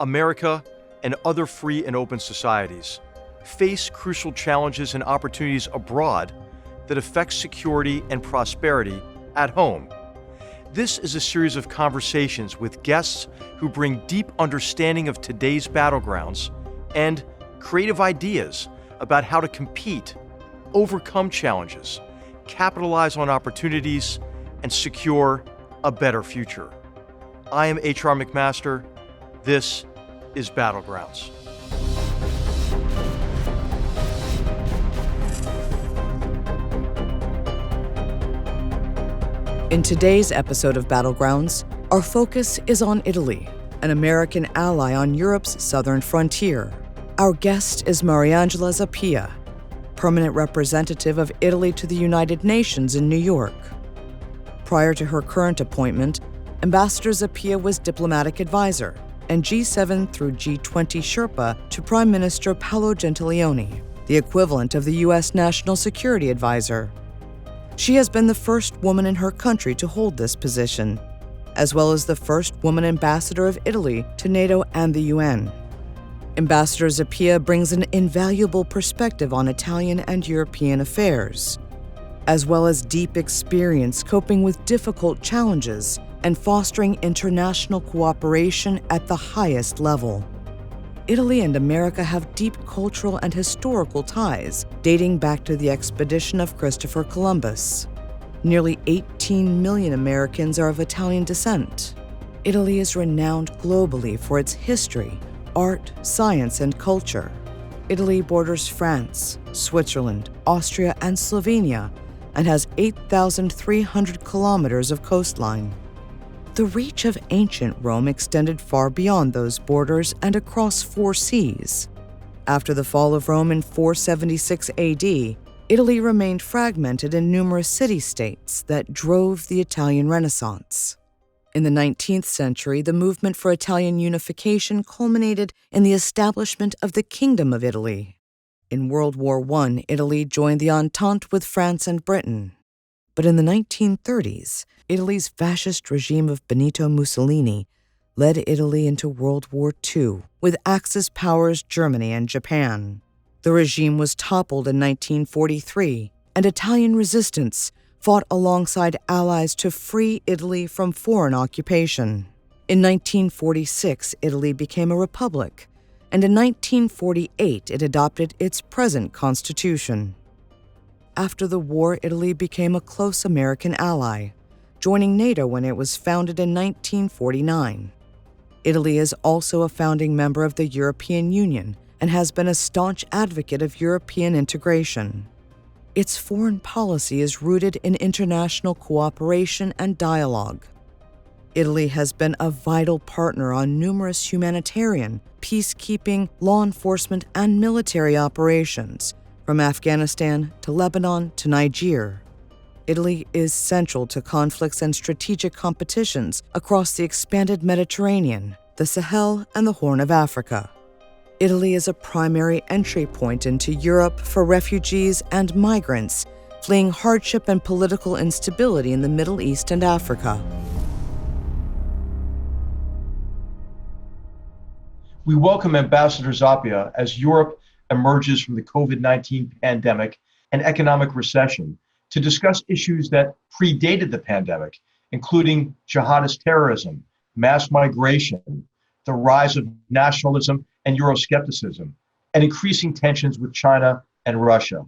America and other free and open societies face crucial challenges and opportunities abroad that affect security and prosperity at home. This is a series of conversations with guests who bring deep understanding of today's battlegrounds and creative ideas about how to compete, overcome challenges, capitalize on opportunities, and secure a better future. I am H.R. McMaster. This is Battlegrounds. In today's episode of Battlegrounds, our focus is on Italy, an American ally on Europe's southern frontier. Our guest is Mariangela Zappia, permanent representative of Italy to the United Nations in New York. Prior to her current appointment, Ambassador Zappia was diplomatic advisor and G7 through G20 Sherpa to Prime Minister Paolo Gentiloni, the equivalent of the U.S. National Security Advisor. She has been the first woman in her country to hold this position, as well as the first woman ambassador of Italy to NATO and the UN. Ambassador Zappia brings an invaluable perspective on Italian and European affairs, as well as deep experience coping with difficult challenges and fostering international cooperation at the highest level. Italy and America have deep cultural and historical ties dating back to the expedition of Christopher Columbus. Nearly 18 million Americans are of Italian descent. Italy is renowned globally for its history, art, science, and culture. Italy borders France, Switzerland, Austria, and Slovenia, and has 8,300 kilometers of coastline. The reach of ancient Rome extended far beyond those borders and across 4 seas. After the fall of Rome in 476 AD, Italy remained fragmented in numerous city-states that drove the Italian Renaissance. In the 19th century, the movement for Italian unification culminated in the establishment of the Kingdom of Italy. In World War I, Italy joined the Entente with France and Britain. But in the 1930s, Italy's fascist regime of Benito Mussolini led Italy into World War II with Axis powers Germany and Japan. The regime was toppled in 1943, and Italian resistance fought alongside allies to free Italy from foreign occupation. In 1946, Italy became a republic, and in 1948 it adopted its present constitution. After the war, Italy became a close American ally, joining NATO when it was founded in 1949. Italy is also a founding member of the European Union and has been a staunch advocate of European integration. Its foreign policy is rooted in international cooperation and dialogue. Italy has been a vital partner on numerous humanitarian, peacekeeping, law enforcement, and military operations, from Afghanistan to Lebanon to Niger. Italy is central to conflicts and strategic competitions across the expanded Mediterranean, the Sahel, and the Horn of Africa. Italy is a primary entry point into Europe for refugees and migrants fleeing hardship and political instability in the Middle East and Africa. We welcome Ambassador Zappia as Europe emerges from the COVID-19 pandemic and economic recession to discuss issues that predated the pandemic, including jihadist terrorism, mass migration, the rise of nationalism and Euroscepticism, and increasing tensions with China and Russia.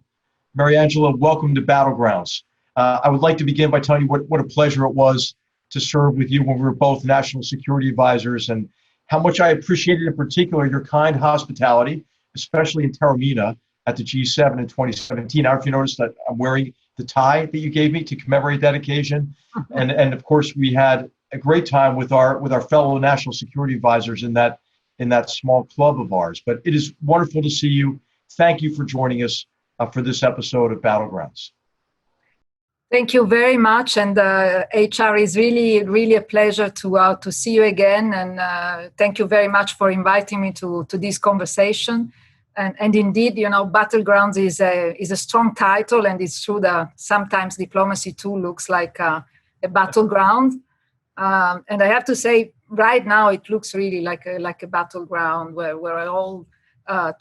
Mariangela, welcome to Battlegrounds. I would like to begin by telling you what a pleasure it was to serve with you when we were both national security advisors, and how much I appreciated in particular your kind hospitality, especially in Taormina at the G7 in 2017. I don't know if you noticed that I'm wearing the tie that you gave me to commemorate that occasion. And of course, we had a great time with our fellow national security advisors in that small club of ours. But it is wonderful to see you. Thank you for joining us for this episode of Battlegrounds. Thank you very much, and HR is really a pleasure to see you again. And thank you very much for inviting me to this conversation. And indeed, Battlegrounds is a strong title, and it's true that sometimes diplomacy too looks like a battleground. And I have to say, right now it looks really like a battleground where we're all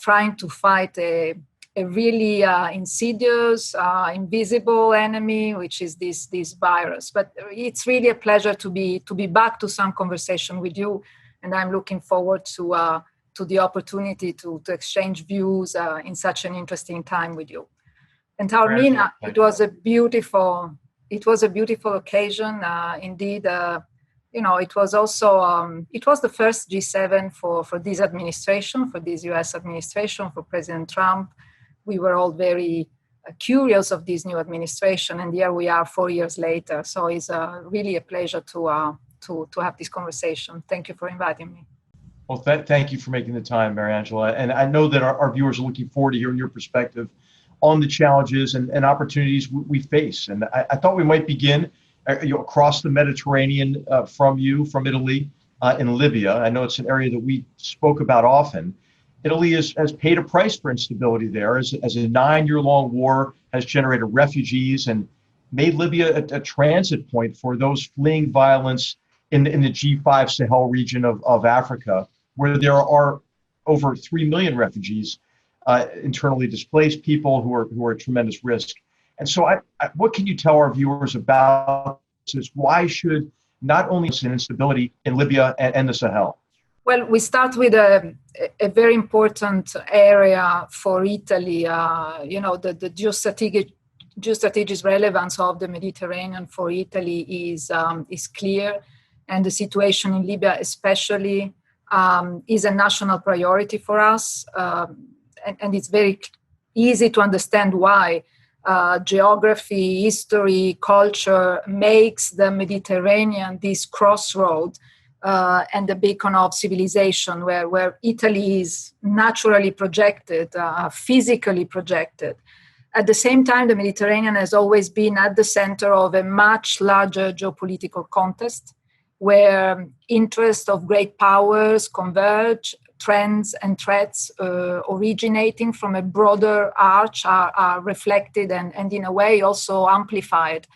trying to fight a really insidious, invisible enemy, which is this virus. But it's really a pleasure to be back to some conversation with you, and I'm looking forward to the opportunity to exchange views in such an interesting time with you. And Taormina, it was a beautiful occasion indeed. It was also it was the first G7 for this administration, for this U.S. administration, for President Trump. We were all very curious of this new administration, and here we are 4 years later. So it's really a pleasure to have this conversation. Thank you for inviting me. Well, thank you for making the time, Mariangela. And I know that our viewers are looking forward to hearing your perspective on the challenges and opportunities we face. And I thought we might begin across the Mediterranean from Italy in Libya. I know it's an area that we spoke about often. Italy has paid a price for instability there as a 9-year-long war has generated refugees and made Libya a transit point for those fleeing violence in the G5 Sahel region of Africa, where there are over 3 million refugees, internally displaced people who are at tremendous risk. And so what can you tell our viewers about this? Why should not only instability in Libya and the Sahel? Well, we start with a very important area for Italy. The geostrategic relevance of the Mediterranean for Italy is clear, and the situation in Libya especially is a national priority for us. And it's very easy to understand why. Geography, history, culture makes the Mediterranean this crossroad and the beacon of civilization, where Italy is naturally projected, physically projected. At the same time, the Mediterranean has always been at the center of a much larger geopolitical contest, where interests of great powers converge, trends and threats originating from a broader arch are reflected and in a way also amplified.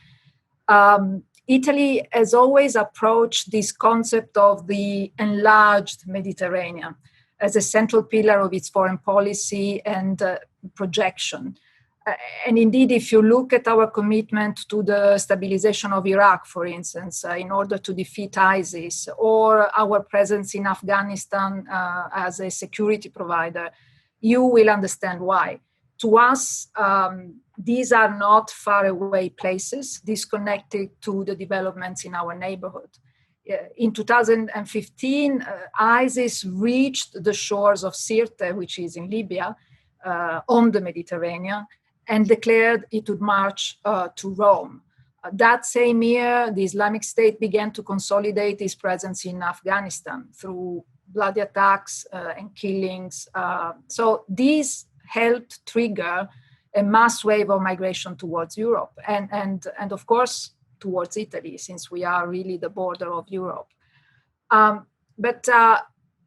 Italy has always approached this concept of the enlarged Mediterranean as a central pillar of its foreign policy and projection. And indeed, if you look at our commitment to the stabilization of Iraq, for instance, in order to defeat ISIS, or our presence in Afghanistan as a security provider, you will understand why. To us, these are not faraway places disconnected to the developments in our neighborhood. In 2015, ISIS reached the shores of Sirte, which is in Libya, on the Mediterranean, and declared it would march to Rome. That same year, the Islamic State began to consolidate its presence in Afghanistan through bloody attacks and killings. So these helped trigger a mass wave of migration towards Europe and of course towards Italy, since we are really the border of Europe. But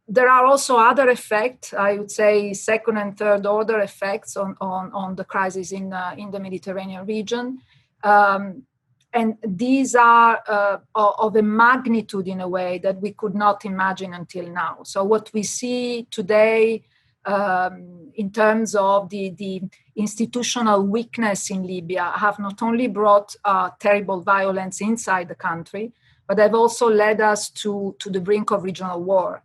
there are also other effects, I would say second and third order effects on the crisis in the Mediterranean region. And these are of a magnitude in a way that we could not imagine until now. So what we see today in terms of the institutional weakness in Libya have not only brought terrible violence inside the country, but have also led us to the brink of regional war.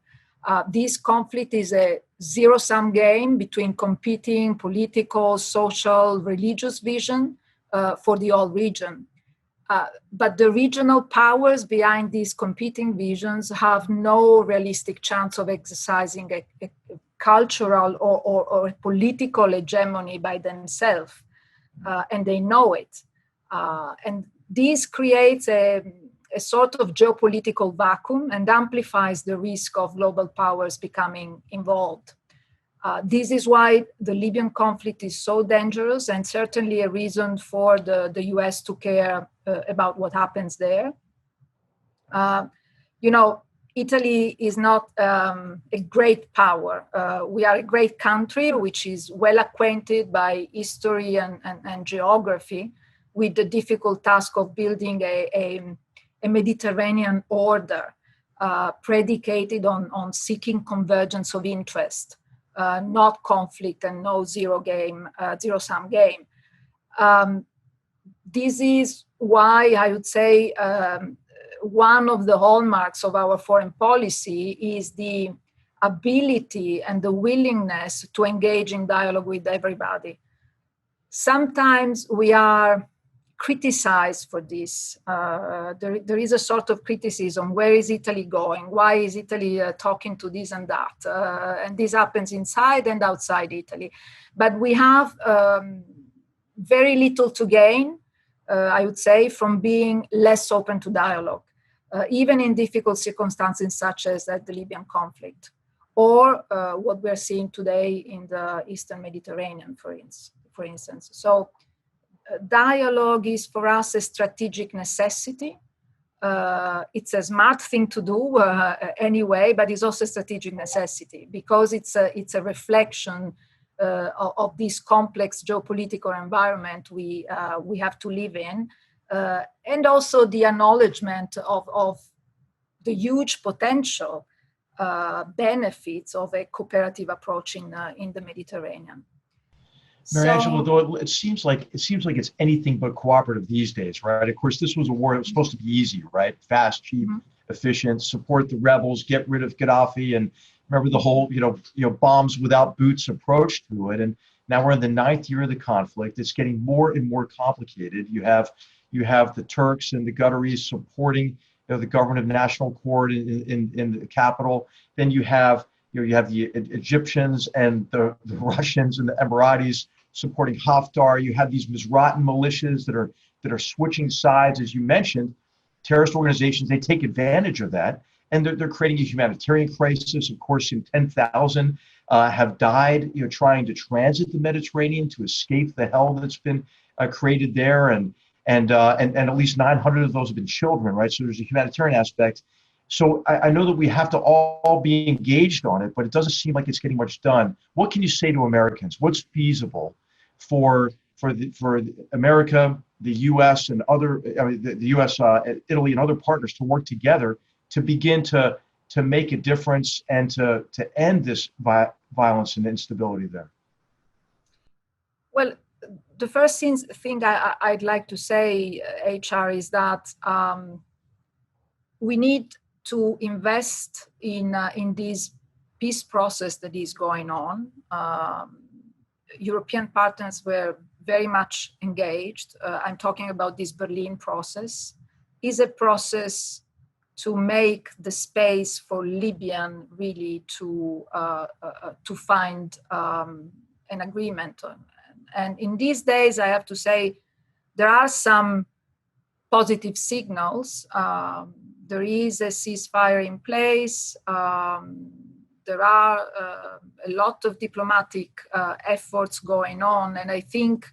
This conflict is a zero-sum game between competing political, social, religious vision for the whole region. But the regional powers behind these competing visions have no realistic chance of exercising a cultural or political hegemony by themselves, and they know it. And this creates a sort of geopolitical vacuum and amplifies the risk of global powers becoming involved. This is why the Libyan conflict is so dangerous, and certainly a reason for the US to care about what happens there. Italy is not a great power. We are a great country which is well acquainted by history and geography with the difficult task of building a Mediterranean order. predicated on seeking convergence of interest, not conflict and no zero-sum game. This is why I would say one of the hallmarks of our foreign policy is the ability and the willingness to engage in dialogue with everybody. Sometimes we are criticized for this. There is a sort of criticism. Where is Italy going? Why is Italy talking to this and that? And this happens inside and outside Italy. But we have very little to gain, I would say, from being less open to dialogue, even in difficult circumstances such as the Libyan conflict, or what we're seeing today in the Eastern Mediterranean, for instance. So dialogue is for us a strategic necessity. It's a smart thing to do anyway, but it's also a strategic necessity because it's a reflection of this complex geopolitical environment we have to live in, and also the acknowledgement of the huge potential benefits of a cooperative approach in the Mediterranean. Mariangela, though it seems like it's anything but cooperative these days, right? Of course, this was a war that was supposed to be easy, right? Fast, cheap, efficient, support the rebels, get rid of Gaddafi, and remember the whole, bombs without boots approach to it. And now we're in the 9th year of the conflict. It's getting more and more complicated. You have the Turks and the Qataris supporting the government of national accord in the capital. Then you have the Egyptians and the Russians and the Emiratis supporting Haftar. You have these Misratan militias that are switching sides, as you mentioned. Terrorist organizations, they take advantage of that, and they're creating a humanitarian crisis. Of course, 10,000 have died, trying to transit the Mediterranean to escape the hell that's been created there, and at least 900 of those have been children, right? So there's a humanitarian aspect. So I know that we have to all be engaged on it, but it doesn't seem like it's getting much done. What can you say to Americans? What's feasible for America, the U.S. and the U.S., Italy, and other partners to work together to begin to make a difference and to end this violence and instability there? Well, the first thing I'd like to say, HR, is that we need to invest in this peace process that is going on. European partners were very much engaged. I'm talking about this Berlin process. Is a process to make the space for Libyan really to find an agreement on. And in these days, I have to say, there are some positive signals. There is a ceasefire in place. There are a lot of diplomatic efforts going on. And I think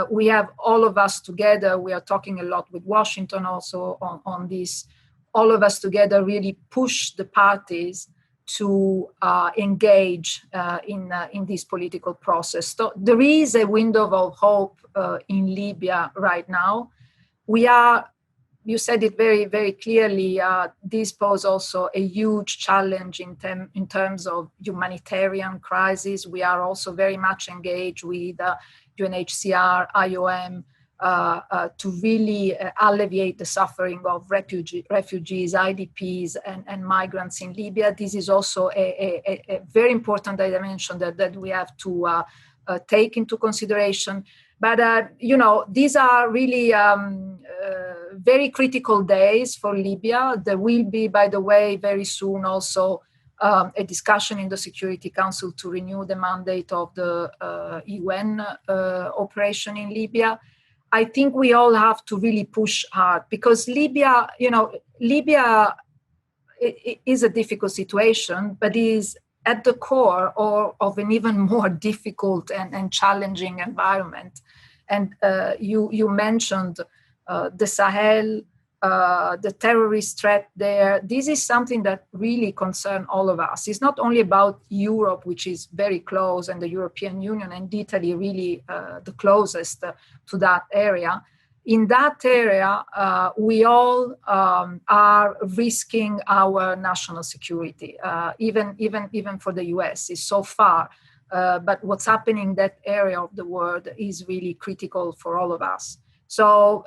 we have all of us together, we are talking a lot with Washington also on this, all of us together really push the parties to engage in this political process. So there is a window of hope in Libya right now. You said it very, very clearly, this poses also a huge challenge in terms of humanitarian crisis. We are also very much engaged with UNHCR, IOM, to really alleviate the suffering of refugees, IDPs, and migrants in Libya. This is also a very important dimension that we have to take into consideration. But, these are really very critical days for Libya. There will be, by the way, very soon also a discussion in the Security Council to renew the mandate of the UN operation in Libya. I think we all have to really push hard because Libya is a difficult situation, but is at the core of an even more difficult and challenging environment. And you mentioned the Sahel, the terrorist threat there. This is something that really concerns all of us. It's not only about Europe, which is very close, and the European Union and Italy really the closest to that area. in that area, we all are risking our national security, even for the US. Is so far. But what's happening in that area of the world is really critical for all of us. So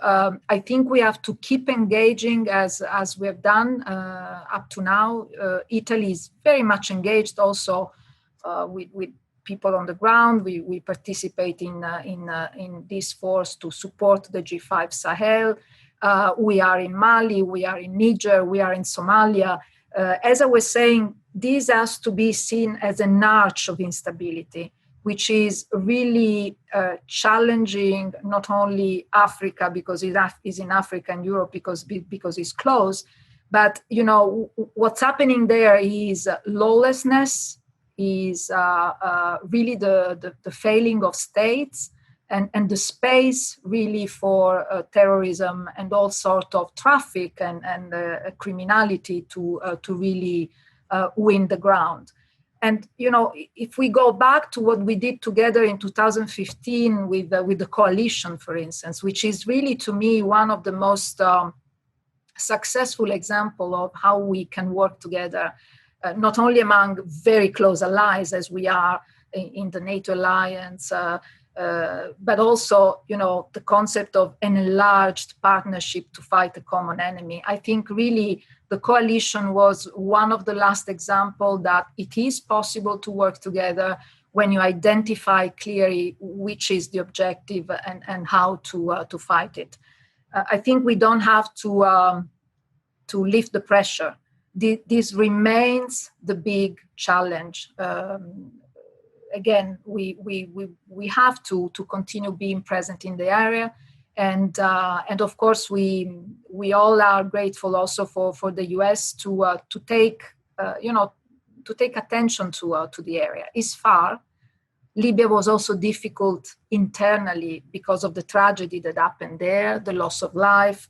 I think we have to keep engaging as we have done up to now. Italy is very much engaged also with people on the ground. We participate in this force to support the G5 Sahel. We are in Mali, we are in Niger, we are in Somalia. As I was saying, this has to be seen as an arch of instability, which is really challenging not only Africa because it is in Africa and Europe because it's close, but what's happening there is lawlessness, is really the failing of states and the space really for terrorism and all sort of traffic and criminality to really win the ground. And if we go back to what we did together in 2015 with the coalition, for instance, which is really to me one of the most successful example of how we can work together, not only among very close allies as we are in the NATO alliance, but also, the concept of an enlarged partnership to fight a common enemy. I think really the coalition was one of the last examples that it is possible to work together when you identify clearly which is the objective and how to fight it. I think we don't have to lift the pressure. This remains the big challenge. Again, we have to continue being present in the area, and of course we all are grateful also for the US to take attention to the area. It's far. Libya was also difficult internally because of the tragedy that happened there, the loss of life,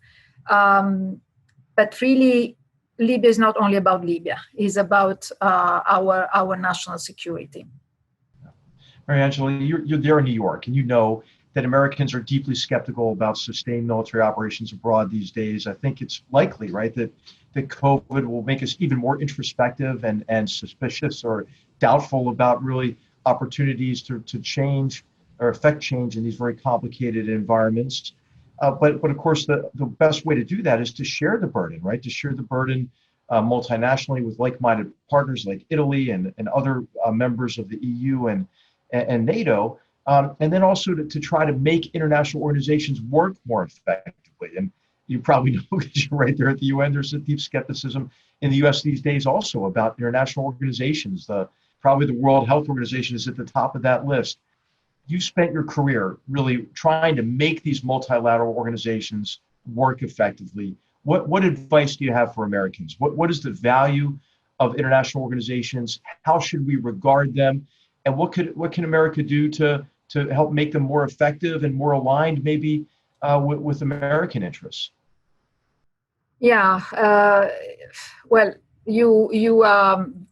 but really Libya is not only about Libya; it's about our national security. Mariangela, you're there in New York, and you know that Americans are deeply skeptical about sustained military operations abroad these days. I think it's likely, right, that COVID will make us even more introspective and suspicious or doubtful about really opportunities to change or affect change in these very complicated environments. But of course, the best way to do that is to share the burden, right? To share the burden multinationally with like-minded partners like Italy and other members of the EU and NATO, and then also to try to make international organizations work more effectively. And you probably know, because you're right there at the UN, there's a deep skepticism in the US these days also about international organizations. Probably the World Health Organization is at the top of that list. You spent your career really trying to make these multilateral organizations work effectively. What advice do you have for Americans? What is the value of international organizations? How should we regard them? And what can America do to help make them more effective and more aligned, maybe with American interests? Yeah, well, you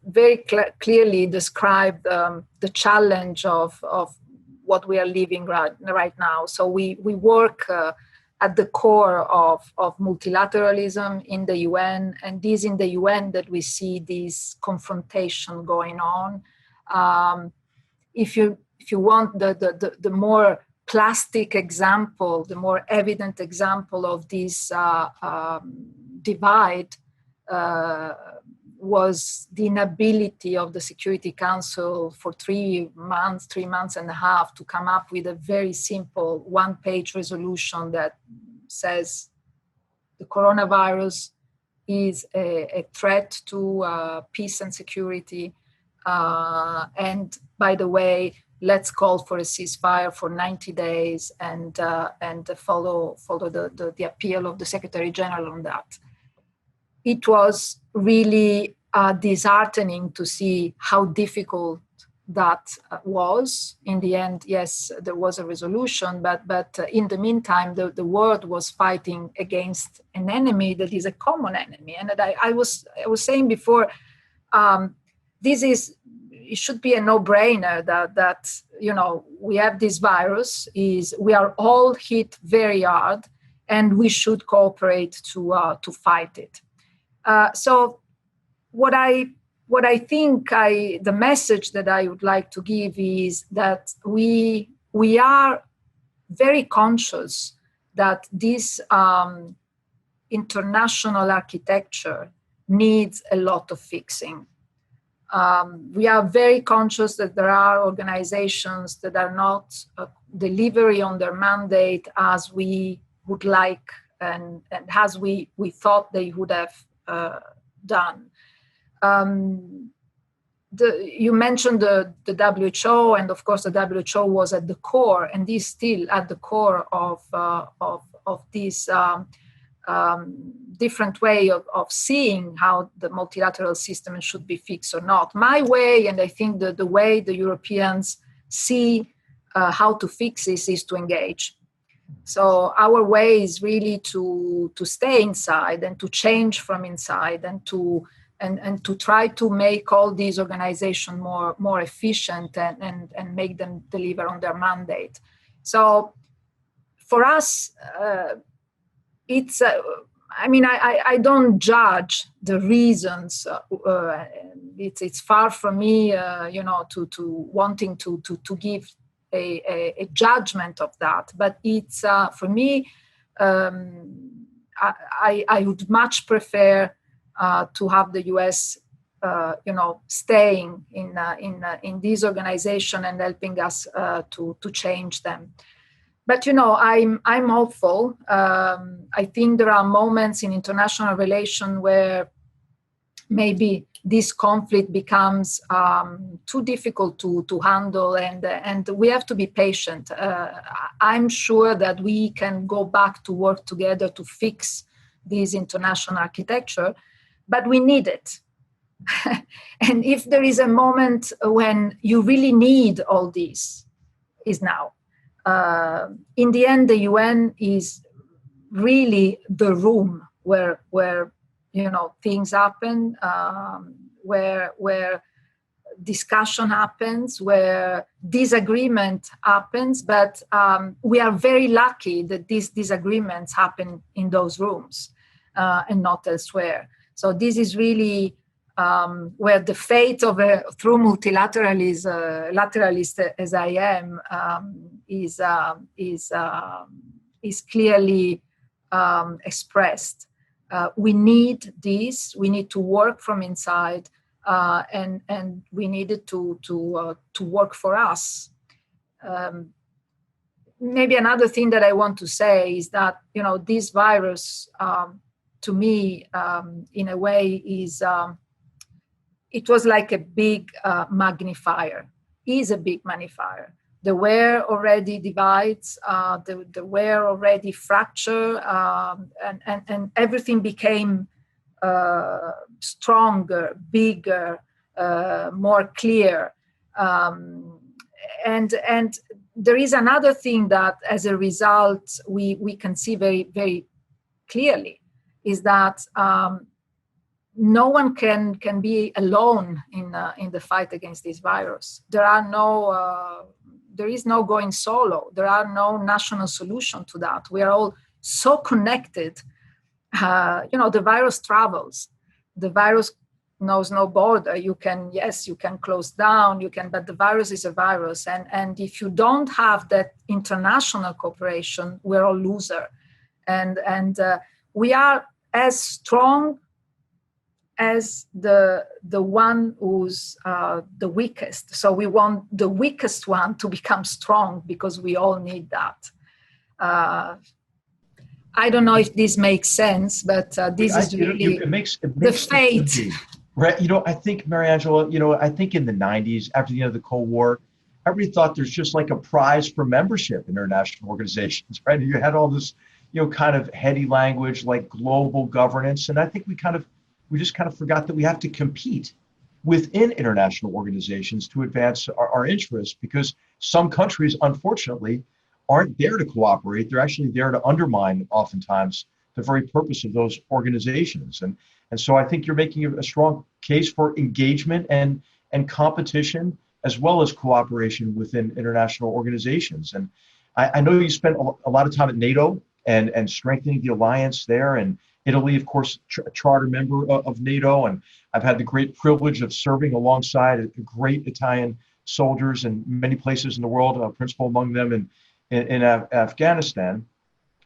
very clearly described the challenge of what we are living right now. So we work at the core of multilateralism in the UN, and it is in the UN that we see this confrontation going on. If you want the more plastic example, the more evident example of this divide was the inability of the Security Council for 3 months and a half to come up with a very simple one-page resolution that says the coronavirus is a threat to peace and security. And by the way, let's call for a ceasefire for 90 days and follow the appeal of the Secretary General on that. It was really disheartening to see how difficult that was. In the end, yes, there was a resolution, but in the meantime, the world was fighting against an enemy that is a common enemy. And that I was saying before, it should be a no-brainer that we have this virus. We are all hit very hard. and we should cooperate to fight it. So what I think the message that I would like to give is that we are very conscious that this international architecture needs a lot of fixing. We are very conscious that there are organizations that are not delivering on their mandate as we would like and as we thought they would have done. You mentioned the WHO, and of course the WHO was at the core, and is still at the core of this different way of seeing how the multilateral system should be fixed or not. My way, and I think the way the Europeans see how to fix this, is to engage. So our way is really to stay inside and to change from inside and to try to make all these organizations more efficient and make them deliver on their mandate. So for us, it's I don't judge the reasons. It's far from me, to wanting to give a judgment of that. But it's for me, I would much prefer to have the US, staying in this organization and helping us to change them. But I'm hopeful. I think there are moments in international relations where maybe this conflict becomes too difficult to handle, and we have to be patient. I'm sure that we can go back to work together to fix this international architecture, but we need it. And if there is a moment when you really need all this, is now. In the end, the UN is really the room where things happen, where discussion happens, where disagreement happens. But we are very lucky that these disagreements happen in those rooms and not elsewhere. So this is really where the fate of a true multilateralist as I am is clearly expressed. We need this. We need to work from inside, and we need it to work for us. Maybe another thing that I want to say is that this virus, to me, in a way, is it was like a big magnifier. Is a big magnifier. There were already divides. There were already fracture, and everything became stronger, bigger, more clear. And there is another thing that, as a result, we can see very, very clearly, is that no one can be alone in the fight against this virus. There is no going solo. There are no national solution to that. We are all so connected. The virus travels. The virus knows no border. You can close down, but the virus is a virus. And if you don't have that international cooperation, we're all loser. And we are as strong as the one who's the weakest. So we want the weakest one to become strong, because we all need that. I don't know if this makes sense, but this is really it makes the fate. Right. I think, Mariangela, I think in the 90s, after the end of the Cold War, everybody thought there's just like a prize for membership in international organizations, right? You had all this, kind of heady language like global governance. And I think we just kind of forgot that we have to compete within international organizations to advance our interests, because some countries, unfortunately, aren't there to cooperate. They're actually there to undermine, oftentimes, the very purpose of those organizations. And so I think you're making a strong case for engagement and competition, as well as cooperation within international organizations. And I know you spent a lot of time at NATO, and strengthening the alliance there. And Italy, of course, a charter member of NATO. And I've had the great privilege of serving alongside great Italian soldiers in many places in the world, principal among them in Afghanistan.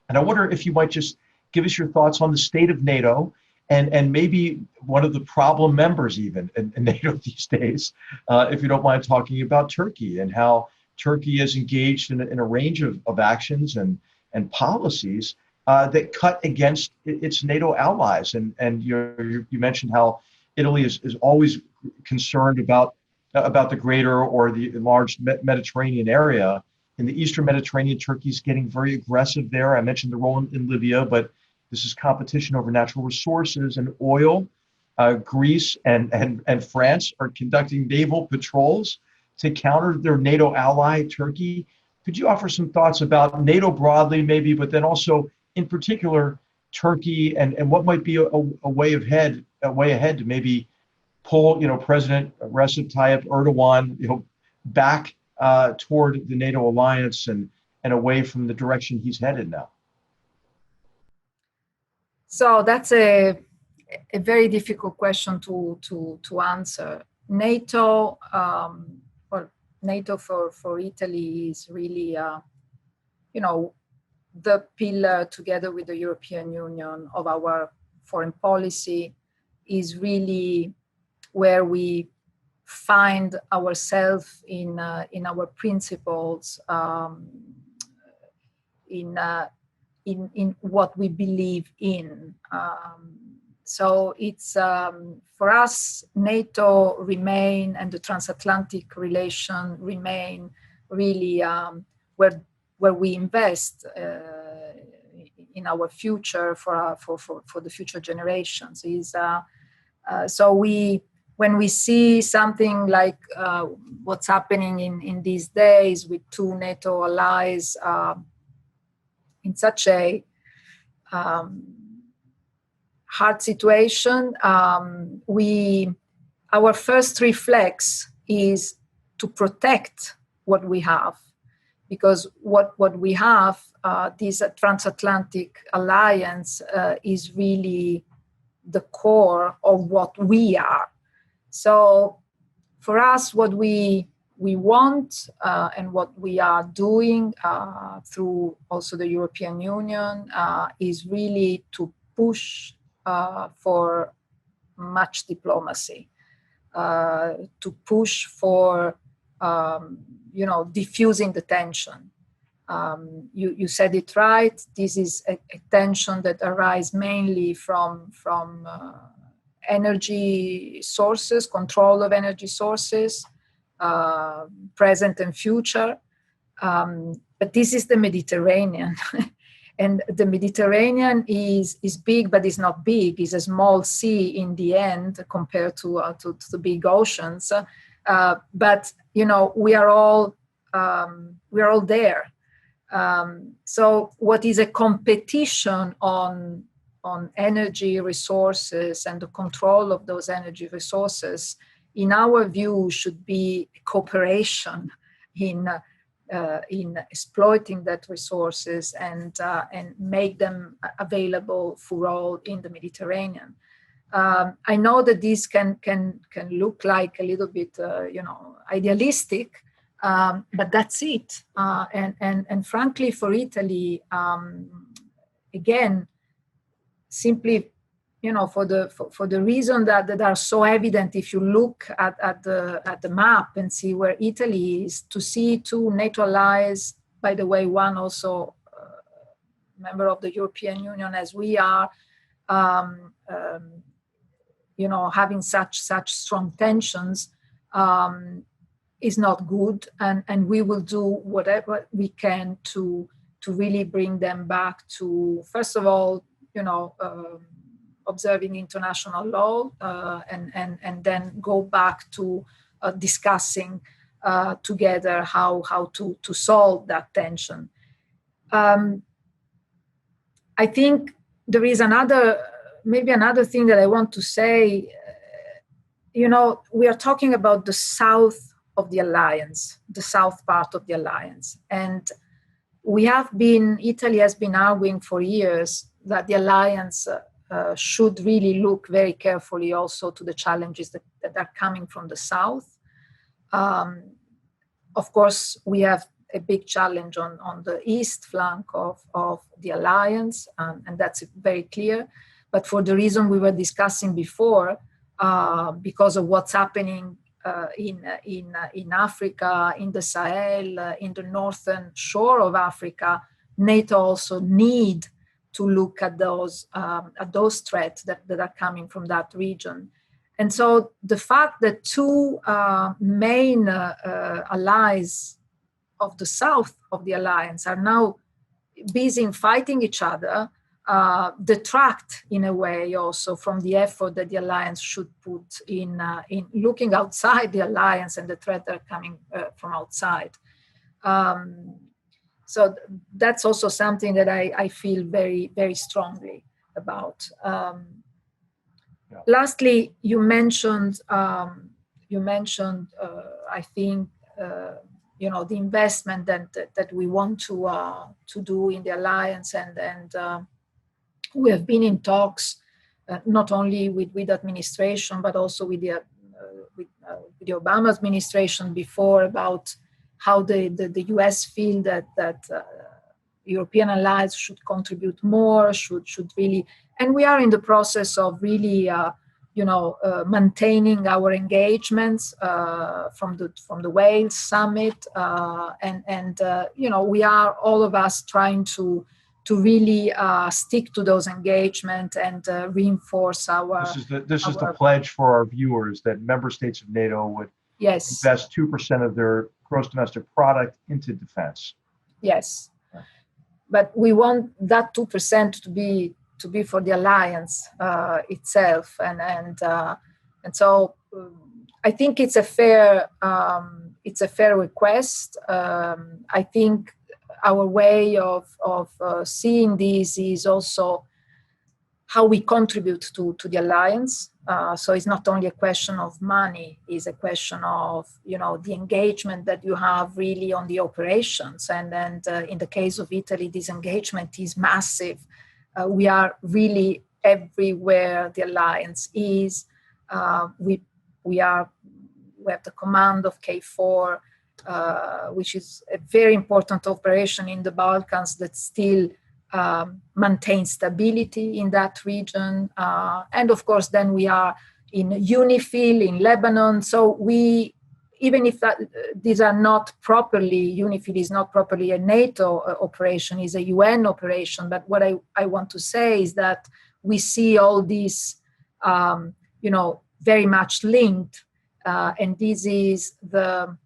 And I wonder if you might just give us your thoughts on the state of NATO and maybe one of the problem members even in NATO these days, if you don't mind talking about Turkey and how Turkey is engaged in a range of actions and policies that cut against its NATO allies. And you mentioned how Italy is always concerned about the greater or the large Mediterranean area. In the Eastern Mediterranean, Turkey's getting very aggressive there. I mentioned the role in Libya, but this is competition over natural resources and oil. Greece and France are conducting naval patrols to counter their NATO ally, Turkey. Could you offer some thoughts about NATO broadly, maybe, but then also in particular Turkey and what might be a way ahead to maybe pull, President Recep Tayyip Erdogan, back toward the NATO alliance and away from the direction he's headed now? So that's a very difficult question to answer. NATO, NATO for Italy is really, the pillar together with the European Union of our foreign policy, is really where we find ourselves in our principles, in what we believe in. So it's for us, NATO remain and the transatlantic relation remain really where we invest in our future for the future generations. So when we see something like what's happening in these days with two NATO allies in such a hard situation, our first reflex is to protect what we have, because what we have, this transatlantic alliance, is really the core of what we are. So for us, what we want and what we are doing through also the European Union is really to push for much diplomacy, to push for diffusing the tension. You said it right. This is a tension that arises mainly from energy sources, control of energy sources, present and future. But this is the Mediterranean. And the Mediterranean is big, but it's not big. It's a small sea in the end compared to the big oceans. But we are all there. So what is a competition on energy resources and the control of those energy resources, in our view, should be cooperation in exploiting that resources and make them available for all in the Mediterranean. I know that this can look like a little bit, idealistic, but that's it. And frankly, for Italy, again, simply, for the reason that are so evident, if you look at the map and see where Italy is, to see two NATO allies, by the way, one also member of the European Union as we are, having such strong tensions is not good, and we will do whatever we can to really bring them back to, first of all, observing international law, and then go back to discussing together how to solve that tension. I think there is another thing that I want to say. We are talking about the south of the alliance, the south part of the alliance, and Italy has been arguing for years that the alliance should really look very carefully also to the challenges that are coming from the south. Of course, we have a big challenge on the east flank of the alliance, and that's very clear. But for the reason we were discussing before, because of what's happening in Africa, in the Sahel, in the northern shore of Africa, NATO also need to look at those threats that are coming from that region. And so the fact that two main allies of the south of the alliance are now busy in fighting each other detract in a way also from the effort that the alliance should put in looking outside the alliance and the threat that are coming from outside. So that's also something that I feel very, very strongly about. Lastly, you mentioned, I think, the investment that we want to do in the alliance, and we have been in talks not only with administration but also with the Obama administration before about how the US feel that European allies should contribute more, should really, and we are in the process of really maintaining our engagements from the Wales summit, and we are all of us trying to really stick to those engagements and reinforce our. This is the pledge for our viewers that member states of NATO would invest 2% of their gross domestic product into defense. Yes, but we want that 2% to be for the alliance itself, and so I think it's a fair request. I think our way of seeing this is also how we contribute to the alliance. So it's not only a question of money; it's a question of the engagement that you have really on the operations. And in the case of Italy, this engagement is massive. We are really everywhere the alliance is. We have the command of K4, which is a very important operation in the Balkans that still maintains stability in that region. And of course, then we are in UNIFIL in Lebanon. So even if these are not properly, UNIFIL is not properly a NATO operation, is a UN operation. But what I want to say is that we see all these, very much linked. And this is the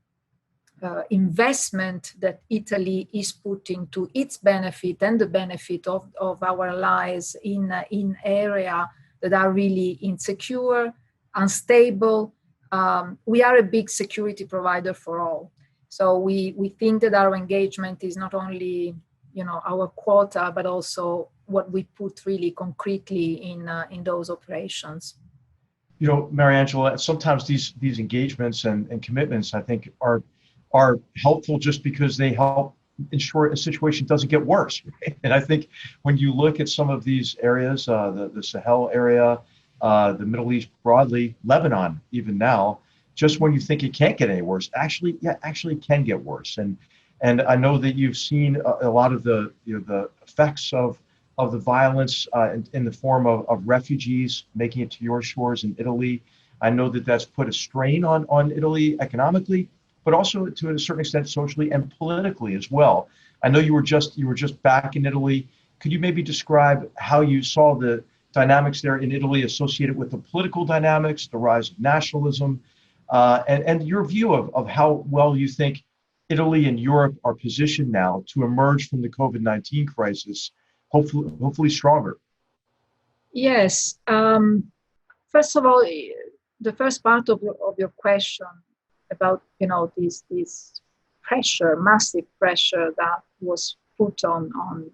investment that Italy is putting to its benefit and the benefit of our allies in area that are really insecure, unstable. We are a big security provider for all. So we think that our engagement is not only our quota, but also what we put really concretely in those operations. Mariangela, sometimes these engagements and commitments, I think, are helpful just because they help ensure a situation doesn't get worse. Right? And I think when you look at some of these areas, the Sahel area, the Middle East broadly, Lebanon even now, just when you think it can't get any worse, actually can get worse. And I know that you've seen a lot of the effects of the violence in the form of refugees making it to your shores in Italy. I know that that's put a strain on Italy economically, but also to a certain extent socially and politically as well. I know you were just back in Italy. Could you maybe describe how you saw the dynamics there in Italy associated with the political dynamics, the rise of nationalism, and your view of how well you think Italy and Europe are positioned now to emerge from the COVID-19 crisis, hopefully stronger? Yes. First of all, the first part of your question about this pressure, massive pressure that was put on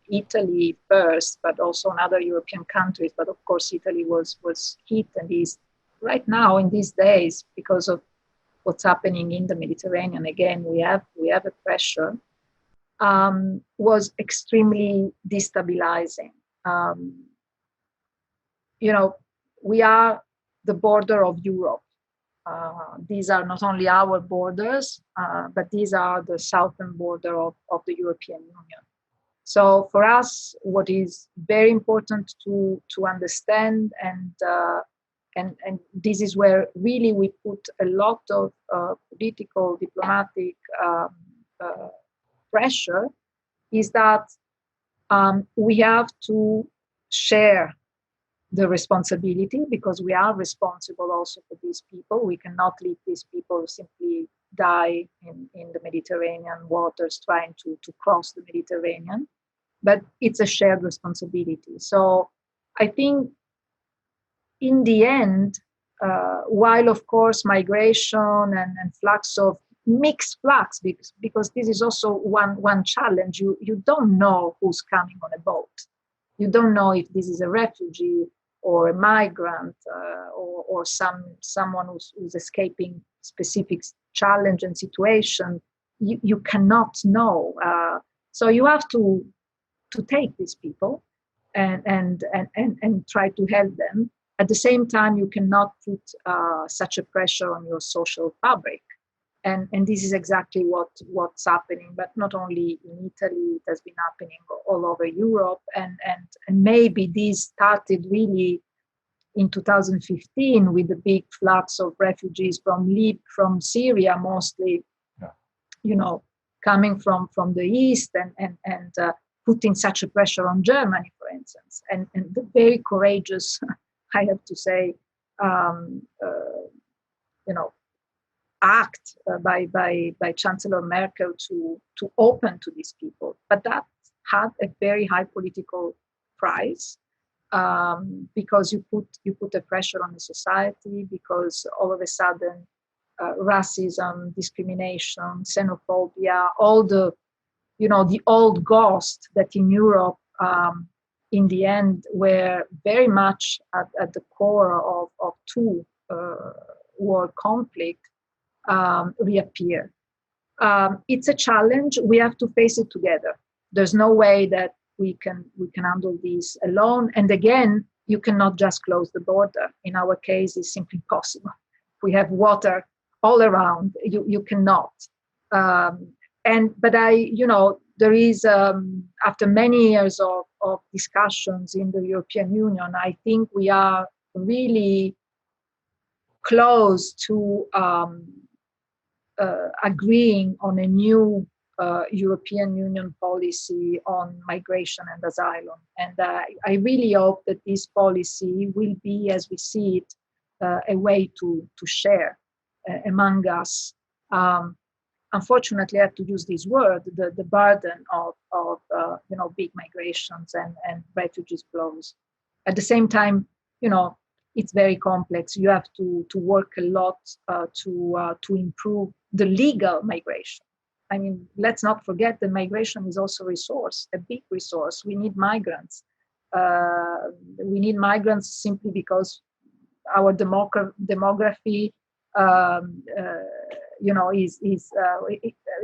Italy first, but also on other European countries. But of course, Italy was hit, and is right now in these days because of what's happening in the Mediterranean. Again, we have a pressure. was extremely destabilizing. We are the border of Europe. These are not only our borders, but these are the southern border of the European Union. So for us, what is very important to understand, and this is where really we put a lot of political, diplomatic pressure, is that we have to share the responsibility, because we are responsible also for these people. We cannot leave these people simply die in the Mediterranean waters trying to cross the Mediterranean, but it's a shared responsibility. So I think in the end, while of course migration and flux of mixed flux, because this is also one challenge, you don't know who's coming on a boat. You don't know if this is a refugee or a migrant or someone who's escaping specific challenge and situation. You cannot know. So you have to take these people and try to help them. At the same time, you cannot put such a pressure on your social fabric. And this is exactly what's happening, but not only in Italy, it has been happening all over Europe. And maybe this started really in 2015 with the big flux of refugees from Syria, mostly, coming from the east and putting such a pressure on Germany, for instance. And the very courageous, I have to say, act by Chancellor Merkel to open to these people, but that had a very high political price, because you put a pressure on the society, because all of a sudden racism, discrimination, xenophobia, all the old ghosts that in Europe in the end were very much at the core of two world conflict, reappear. It's a challenge. We have to face it together. There's no way that we can handle this alone. And again, you cannot just close the border. In our case, it's simply impossible. We have water all around. You cannot. But there is after many years of discussions in the European Union, I think we are really close to agreeing on a new European Union policy on migration and asylum. And I really hope that this policy will be, as we see it, a way to share among us. Unfortunately, I have to use this word, the burden of big migrations and refugees flows. At the same time, it's very complex. You have to work a lot to improve the legal migration. I mean, let's not forget that migration is also a resource, a big resource. We need migrants. We need migrants simply because our demography,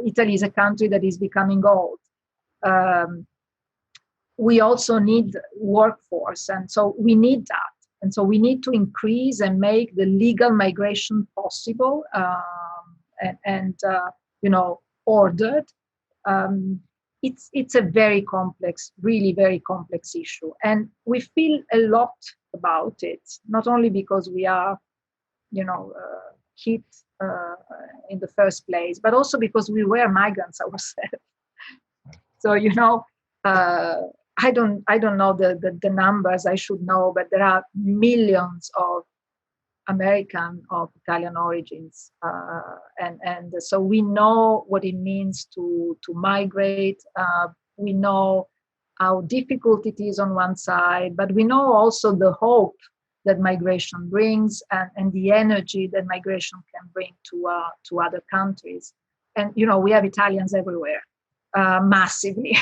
Italy is a country that is becoming old. We also need workforce, and so we need that. And so we need to increase and make the legal migration possible and ordered. It's a very complex, really very complex issue. And we feel a lot about it, not only because we are, hit in the first place, but also because we were migrants ourselves. So, I don't know the numbers, I should know, but there are millions of American of Italian origins, and so we know what it means to migrate. We know how difficult it is on one side, but we know also the hope that migration brings and the energy that migration can bring to other countries. And we have Italians everywhere, massively.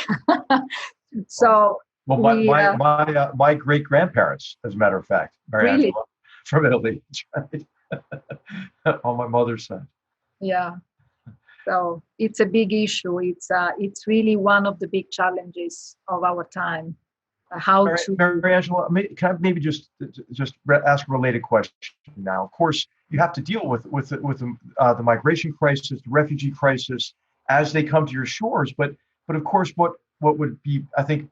So my great grandparents, as a matter of fact, Mariangela, really? From Italy, right? On my mother's side. Yeah. So it's a big issue. It's really one of the big challenges of our time. Mariangela, can I maybe just ask a related question now? Of course, you have to deal with the migration crisis, the refugee crisis, as they come to your shores. But of course, what would be, I think,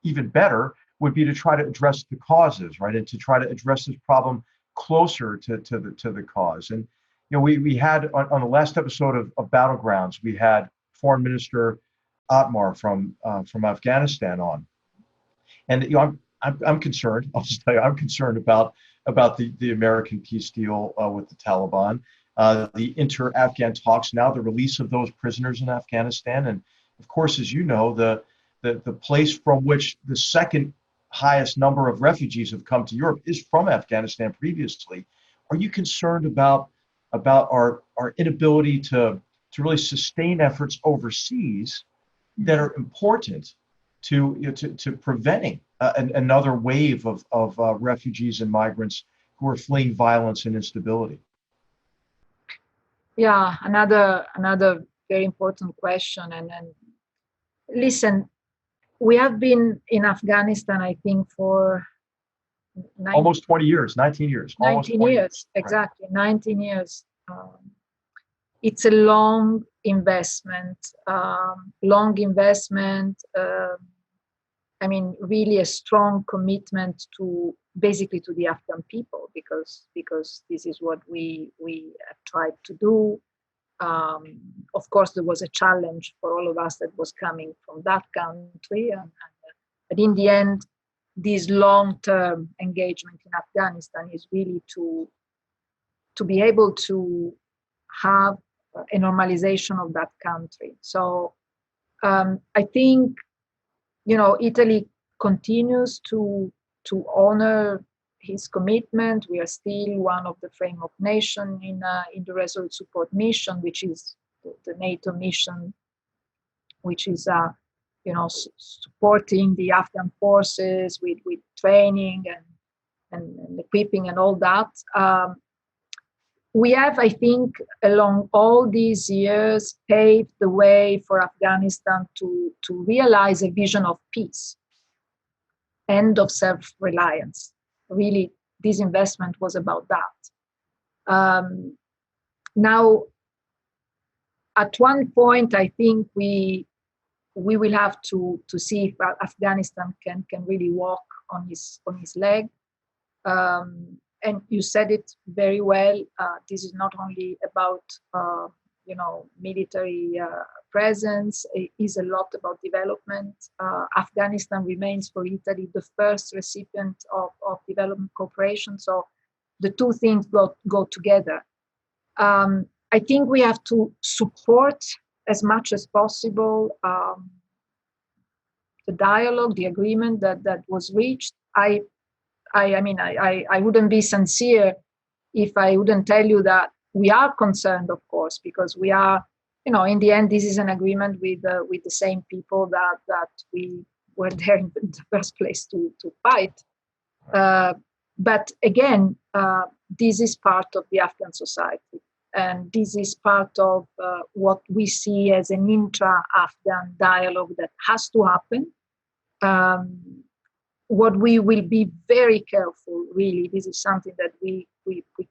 even better would be to try to address the causes, right, and to try to address this problem closer to the cause. And we had on the last episode of Battlegrounds, we had Foreign Minister Atmar from Afghanistan on. And I'm concerned. I'll just tell you, I'm concerned about the American peace deal with the Taliban, the inter-Afghan talks now, the release of those prisoners in Afghanistan, and of course, as you know, the place from which the second highest number of refugees have come to Europe is from Afghanistan previously. Are you concerned about our inability to really sustain efforts overseas that are important to preventing another wave of refugees and migrants who are fleeing violence and instability? Yeah, another very important question. And listen, we have been in Afghanistan, I think, for almost 20 years, 19 years. 19 years, exactly, right. 19 years. It's a long investment. I mean, really a strong commitment to basically to the Afghan people, because this is what we have tried to do. Of course, there was a challenge for all of us that was coming from that country, but in the end, this long-term engagement in Afghanistan is really to be able to have a normalization of that country. So I think, Italy continues to honor his commitment. We are still one of the framework nations in the Resolute Support Mission, which is the NATO mission, which is supporting the Afghan forces with training and equipping and all that. We have, I think, along all these years, paved the way for Afghanistan to realize a vision of peace and of self-reliance. Really, this investment was about that. Now, at one point, I think we will have to see if Afghanistan can really walk on his leg. And you said it very well. This is not only about military presence. It is a lot about development. Afghanistan remains for Italy the first recipient of development cooperation. So the two things go together. I think we have to support as much as possible the dialogue, the agreement that was reached. I wouldn't be sincere if I wouldn't tell you that we are concerned, of course, because we are, in the end, this is an agreement with the same people that we were there in the first place to fight. But again, this is part of the Afghan society, and this is part of what we see as an intra-Afghan dialogue that has to happen. What we will be very careful, really, this is something that we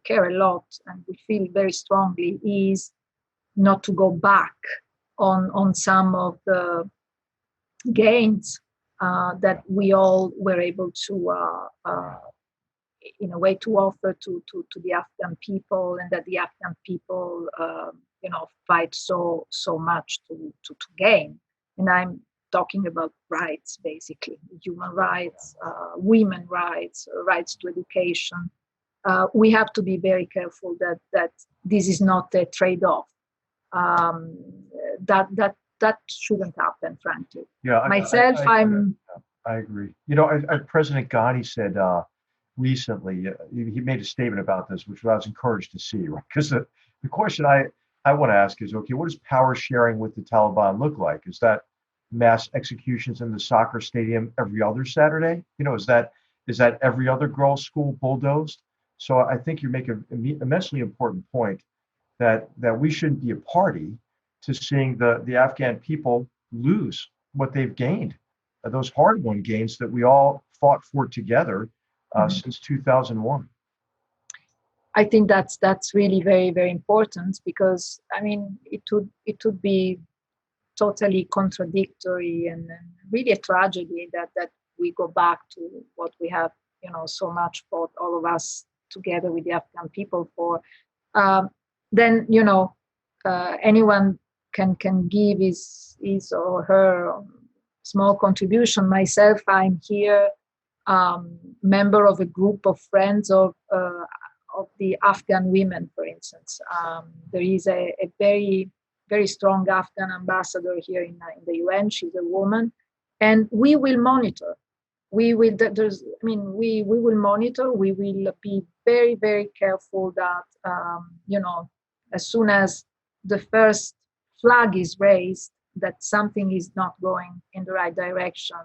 care a lot and we feel very strongly, is not to go back on some of the gains that we all were able to, in a way, to offer to the Afghan people, and that the Afghan people, fight so much to gain. And I'm talking about rights, basically, human rights, women rights, rights to education. We have to be very careful that this is not a trade-off. That shouldn't happen, frankly. Yeah, I agree. President Ghani said recently, he made a statement about this, which I was encouraged to see, right? Because the question I want to ask is, okay, what does power sharing with the Taliban look like? Is that mass executions in the soccer stadium every other Saturday? Is that every other girls' school bulldozed? So I think you make an immensely important point that we shouldn't be a party to seeing the Afghan people lose what they've gained, those hard-won gains that we all fought for together since 2001. I think that's really very, very important, because I mean it would be totally contradictory and really a tragedy that we go back to what we have, so much fought, all of us together with the Afghan people for. Then anyone can give his or her small contribution. Myself, I'm here, member of a group of friends of the Afghan women, for instance. There is a very, very strong Afghan ambassador here in the UN. She's a woman, and we will monitor. We will monitor. We will be very, very careful that as soon as the first flag is raised that something is not going in the right direction,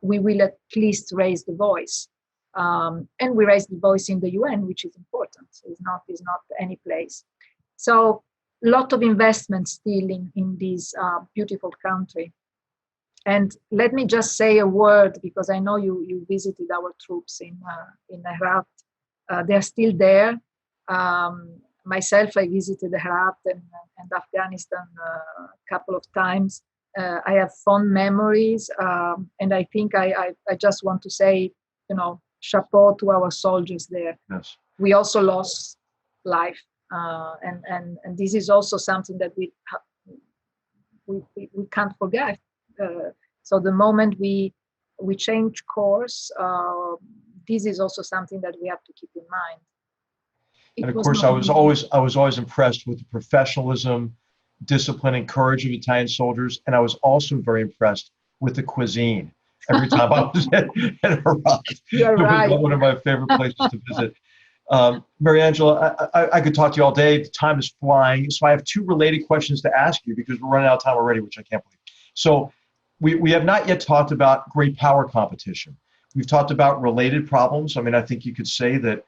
we will at least raise the voice. And we raise the voice in the UN, which is important. It's not any place. So a lot of investment still in this beautiful country. And let me just say a word, because I know you visited our troops in Herat. They're still there. Myself, I visited Herat and Afghanistan a couple of times. I have fond memories, and I think I just want to say, chapeau to our soldiers there. Yes. We also lost life, and this is also something that we can't forget. So the moment we change course, this is also something that we have to keep in mind. And of course, I was always impressed with the professionalism, discipline, and courage of Italian soldiers, and I was also very impressed with the cuisine. Every time I was in Iraq, You're right. It was one of my favorite places to visit. Mariangela, I could talk to you all day. The time is flying, so I have two related questions to ask you, because we're running out of time already, which I can't believe. So we have not yet talked about great power competition. We've talked about related problems. I mean, I think you could say that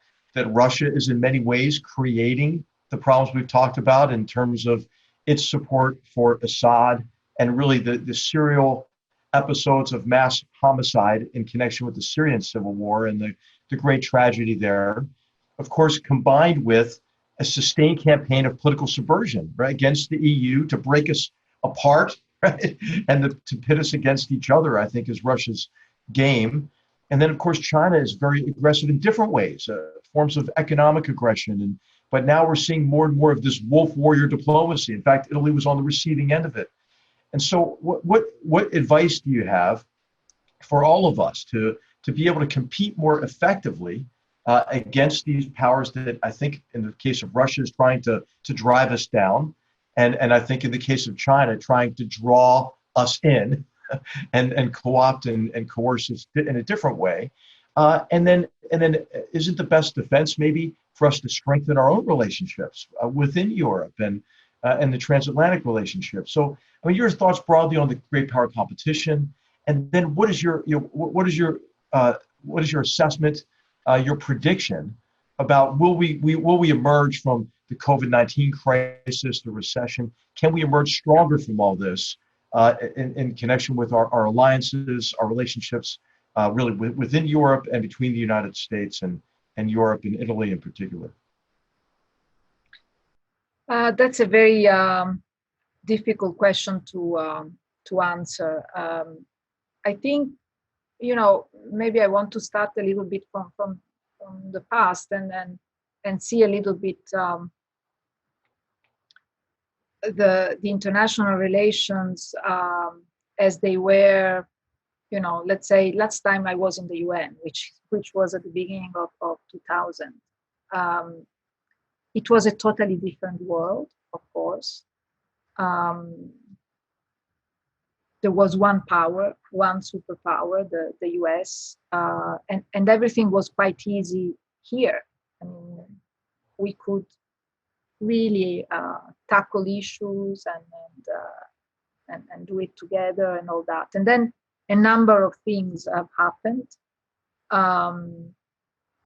Russia is in many ways creating the problems we've talked about in terms of its support for Assad, and really the serial episodes of mass homicide in connection with the Syrian civil war and the great tragedy there. Of course, combined with a sustained campaign of political subversion, right, against the EU to break us apart, right, and to pit us against each other, I think, is Russia's game. And then, of course, China is very aggressive in different ways, forms of economic aggression. But now we're seeing more and more of this wolf warrior diplomacy. In fact, Italy was on the receiving end of it. And so what advice do you have for all of us to be able to compete more effectively against these powers that I think in the case of Russia is trying to drive us down, and I think in the case of China trying to draw us in and co-opt and coerce us in a different way, and then isn't the best defense maybe for us to strengthen our own relationships within Europe and the transatlantic relationship? So, I mean, your thoughts broadly on the great power competition, and then what is your assessment, your prediction about will we emerge from the COVID-19 crisis, the recession? Can we emerge stronger from all this in connection with our alliances, our relationships, really within Europe and between the United States and Europe and Italy in particular? That's a very difficult question to answer. I think, maybe I want to start a little bit from the past and see a little bit the international relations as they were. Let's say last time I was in the UN, which was at the beginning of 2000. It was a totally different world, of course. There was one power, one superpower, the US, and everything was quite easy here. I mean, we could really tackle issues and do it together and all that. And then a number of things have happened.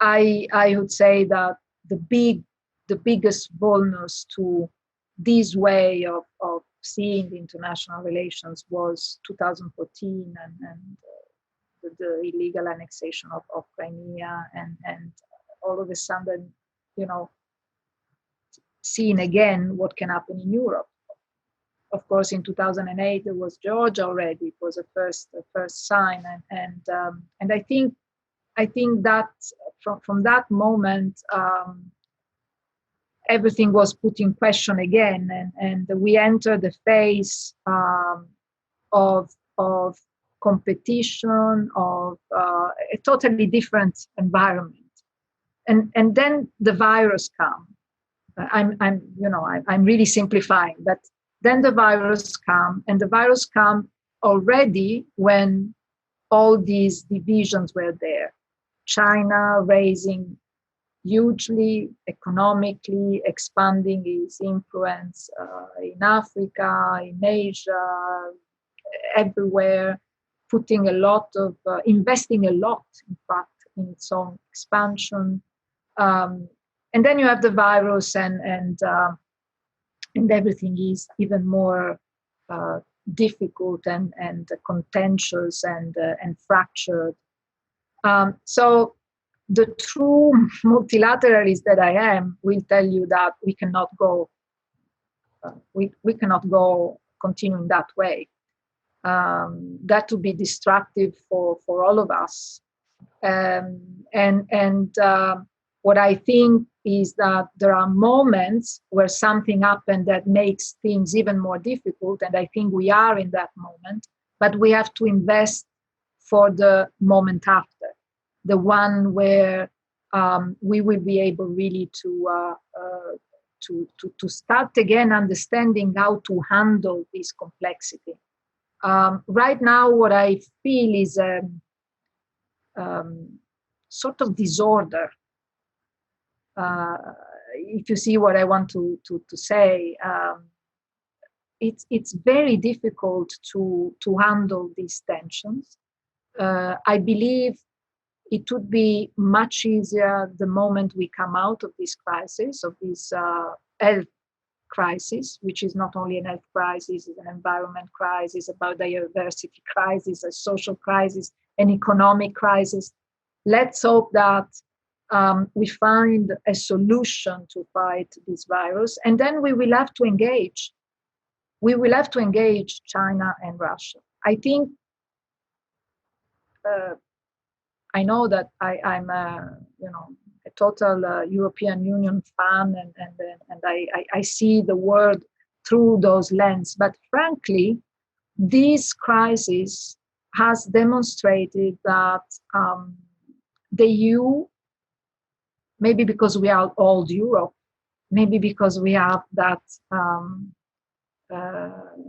I would say that the biggest bonus to this way of seeing the international relations was 2014 and the illegal annexation of Crimea and all of a sudden, seeing again what can happen in Europe. Of course, in 2008 there was Georgia already. It was a first sign, and I think that from that moment everything was put in question again, and we entered the phase of competition, of a totally different environment, and then the virus came. I'm really simplifying, but then the virus came, and the virus came already when all these divisions were there. China raising hugely economically, expanding its influence in Africa, in Asia, everywhere, putting a lot of, investing a lot, in fact, in its own expansion. And then you have the virus, and everything is even more difficult and contentious and fractured. So the true multilateralist that I am will tell you that we cannot go. We cannot go continuing that way. That would be destructive for all of us. What I think is that there are moments where something happened that makes things even more difficult, and I think we are in that moment. But we have to invest for the moment after, the one where we will be able really to start again understanding how to handle this complexity. Right now, what I feel is a sort of disorder. If you see what I want to say, it's very difficult to handle these tensions. I believe it would be much easier the moment we come out of this crisis, of this health crisis, which is not only an health crisis, it's an environment crisis, about diversity crisis, a social crisis, an economic crisis. Let's hope that we find a solution to fight this virus, and then we will have to engage. We will have to engage China and Russia. I think I know that I'm a total European Union fan, and I see the world through those lenses. But frankly, this crisis has demonstrated that the EU, maybe because we are old Europe, maybe because we have that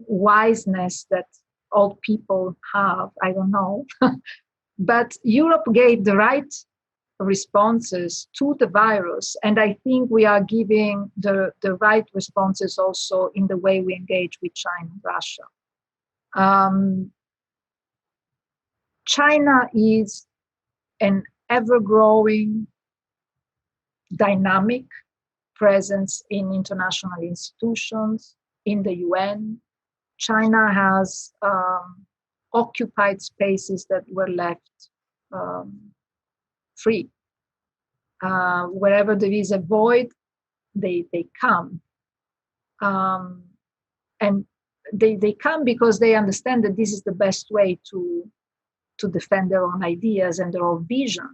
wiseness that old people have, I don't know. But Europe gave the right responses to the virus, and I think we are giving the right responses also in the way we engage with China and Russia. China is an ever-growing, dynamic presence in international institutions, in the UN. China has occupied spaces that were left free. Wherever there is a void, they come. And they come because they understand that this is the best way to defend their own ideas and their own vision.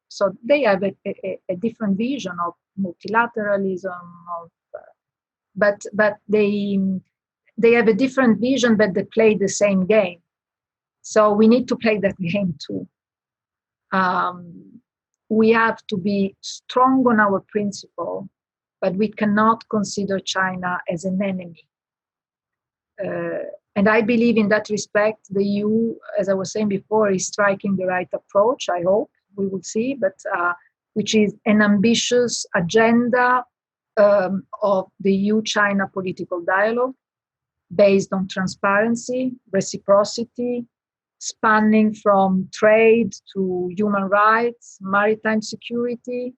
So they have a different vision of multilateralism, but they have a different vision, but they play the same game. So we need to play that game too. We have to be strong on our principle, but we cannot consider China as an enemy. And I believe in that respect, the EU, as I was saying before, is striking the right approach, I hope. We will see, but which is an ambitious agenda of the EU-China political dialogue based on transparency, reciprocity, spanning from trade to human rights, maritime security,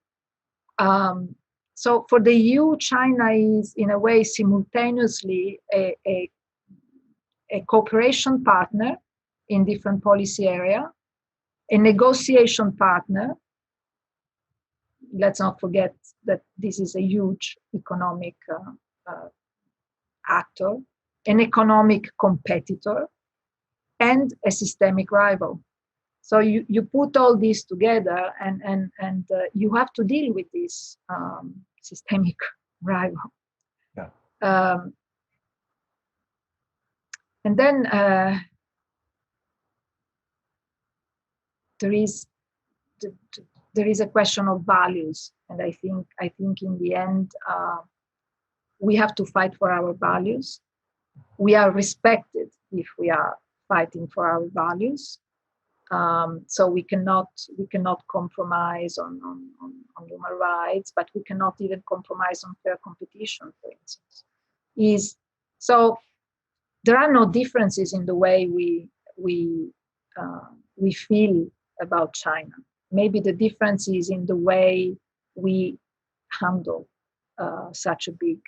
So for the EU, China is in a way simultaneously a cooperation partner in different policy areas, a negotiation partner. Let's not forget that this is a huge economic actor, an economic competitor, and a systemic rival. So you put all this together, and you have to deal with this systemic rival. Yeah. And then there is a question of values, and I think in the end we have to fight for our values. We are respected if we are fighting for our values. So we cannot compromise on human rights, but we cannot even compromise on fair competition, for instance. So there are no differences in the way we feel about China. Maybe the difference is in the way we handle such a big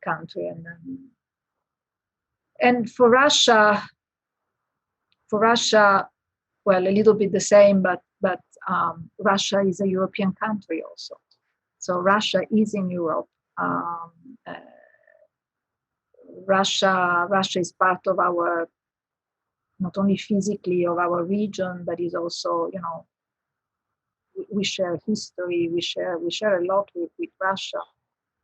country, and for Russia, well, a little bit the same, but Russia is a European country also. So Russia is in Europe. Russia is part of our, not only physically of our region, but is also, we share history. We share a lot with Russia,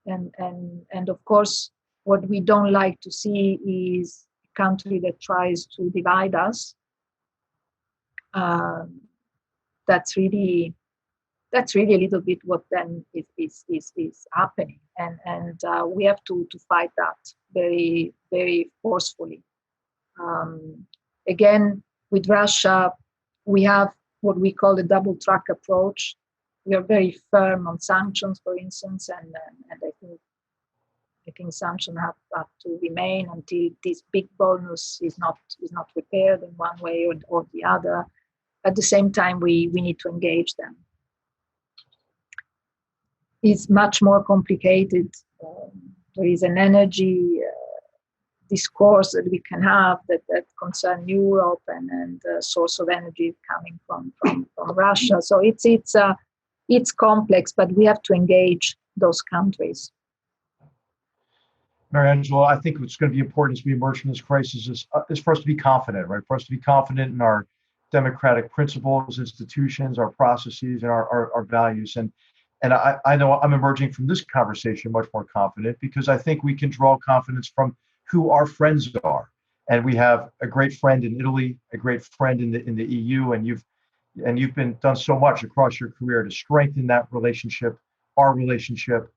and of course, what we don't like to see is a country that tries to divide us. That's really a little bit what then is happening, and we have to fight that very, very forcefully. Again, with Russia, we have what we call the double track approach. We are very firm on sanctions, for instance, and I think sanctions have to remain until this big bonus is not repaired in one way or the other. At the same time, we need to engage them. It's much more complicated. There is an energy discourse that we can have that concern Europe and the source of energy coming from Russia. So it's complex, but we have to engage those countries. Mariangela, I think what's going to be important as we emerge from this crisis is for us to be confident, right? For us to be confident in our democratic principles, institutions, our processes, and our values. And I know I'm emerging from this conversation much more confident because I think we can draw confidence from who our friends are. And we have a great friend in Italy, a great friend in the EU, and you've done so much across your career to strengthen that relationship, our relationship.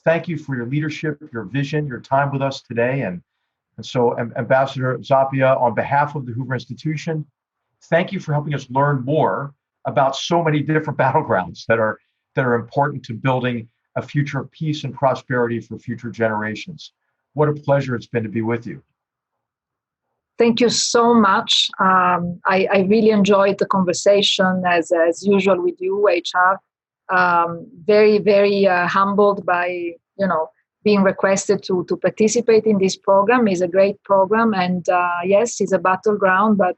Thank you for your leadership, your vision, your time with us today. And so Ambassador Zappia, on behalf of the Hoover Institution, thank you for helping us learn more about so many different battlegrounds that are important to building a future of peace and prosperity for future generations. What a pleasure it's been to be with you. Thank you so much. I really enjoyed the conversation as usual with you, HR. Very, very humbled by being requested to participate in this program. It's a great program, and yes, it's a battleground, but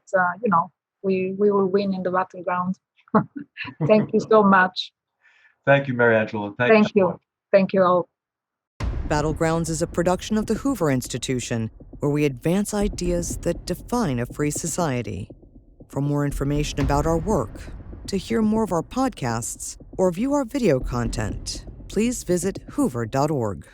we will win in the battleground. Thank you so much. Thank you, Mariangela. Thank you so much. Thank you all. Battlegrounds is a production of the Hoover Institution, where we advance ideas that define a free society. For more information about our work, to hear more of our podcasts, or view our video content, please visit hoover.org.